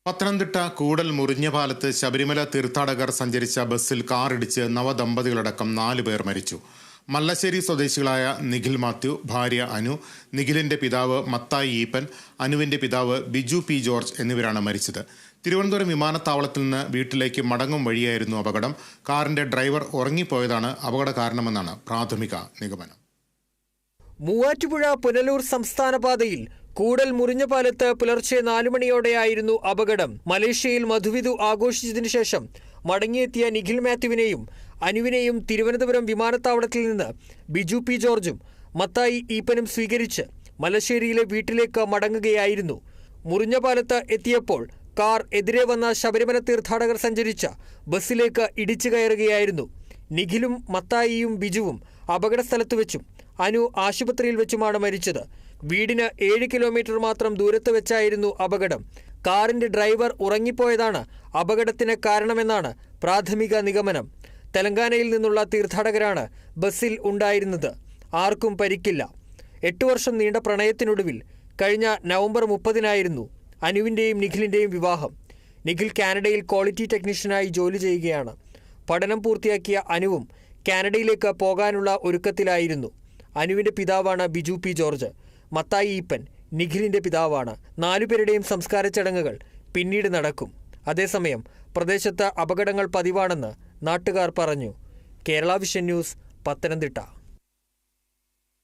പത്തനംതിട്ട കൂടൽ മുറിഞ്ഞപാലത്ത് ശബരിമല തീർത്ഥാടകർ സഞ്ചരിച്ച ബസ്സിൽ കാറിടിച്ച് നവദമ്പതികളടക്കം 4 പേർ മരിച്ചു. മല്ലശ്ശേരി സ്വദേശികളായ നിഖിൽ മാത്യു, ഭാര്യ അനു, നിഖിലിന്റെ പിതാവ് മത്തായി ഈപ്പൻ, അനുവിന്റെ പിതാവ് ബിജു പി ജോർജ് എന്നിവരാണ് മരിച്ചത്. തിരുവനന്തപുരം വിമാനത്താവളത്തിൽ നിന്ന് വീട്ടിലേക്ക് മടങ്ങും വഴിയായിരുന്നു അപകടം. കാറിന്റെ ഡ്രൈവർ ഉറങ്ങിപ്പോയതാണ് അപകട കാരണമെന്നാണ് പ്രാഥമിക നിഗമനം. മൂവാറ്റുപുഴ പുനലൂർ സംസ്ഥാന പാതയിൽ കൂടൽ മുറിഞ്ഞപാലത്ത് പുലർച്ചെ 4 മണിയോടെയായിരുന്നു അപകടം. മലേഷ്യയിൽ മധുവിധു ആഘോഷിച്ചതിനു ശേഷം മടങ്ങിയെത്തിയ നിഖിൽ മാത്യുവിനെയും അനുവിനെയും തിരുവനന്തപുരം വിമാനത്താവളത്തിൽ നിന്ന് ബിജു പി ജോർജും മത്തായി ഈപ്പനും സ്വീകരിച്ച് മലശ്ശേരിയിലെ വീട്ടിലേക്ക് മടങ്ങുകയായിരുന്നു. മുറിഞ്ഞപാലത്ത് എത്തിയപ്പോൾ കാർ എതിരെ വന്ന ശബരിമല തീർത്ഥാടകർ സഞ്ചരിച്ച ബസ്സിലേക്ക് ഇടിച്ചു കയറുകയായിരുന്നു. നിഖിലും മത്തായിയും ബിജുവും അപകട സ്ഥലത്ത് വെച്ചും അനു ആശുപത്രിയിൽ വെച്ചുമാണ് മരിച്ചത്. വീടിന് 7 കിലോമീറ്റർ മാത്രം ദൂരത്ത് വെച്ചായിരുന്നു അപകടം. കാറിന്റെ ഡ്രൈവർ ഉറങ്ങിപ്പോയതാണ് അപകടത്തിന് കാരണമെന്നാണ് പ്രാഥമിക നിഗമനം. തെലങ്കാനയിൽ നിന്നുള്ള തീർത്ഥാടകരാണ് ബസ്സിൽ ഉണ്ടായിരുന്നത്. ആർക്കും പരിക്കില്ല. 8 വർഷം നീണ്ട പ്രണയത്തിനൊടുവിൽ കഴിഞ്ഞ നവംബർ 30-നായിരുന്നു അനുവിൻ്റെയും നിഖിലിൻ്റെയും വിവാഹം. നിഖിൽ കാനഡയിൽ ക്വാളിറ്റി ടെക്നീഷ്യനായി ജോലി ചെയ്യുകയാണ്. പഠനം പൂർത്തിയാക്കിയ അനുവും കാനഡയിലേക്ക് പോകാനുള്ള ഒരുക്കത്തിലായിരുന്നു. അനുവിൻ്റെ പിതാവാണ് ബിജു പി ജോർജ്. മത്തായി ഈപ്പൻ നിഖിലിൻ്റെ പിതാവാണ്. 4 പേരുടെയും സംസ്കാര ചടങ്ങുകൾ പിന്നീട് നടക്കും. അതേസമയം പ്രദേശത്ത് അപകടങ്ങൾ പതിവാണെന്ന് നാട്ടുകാർ പറഞ്ഞു. Kerala vision news, Pathanamthitta.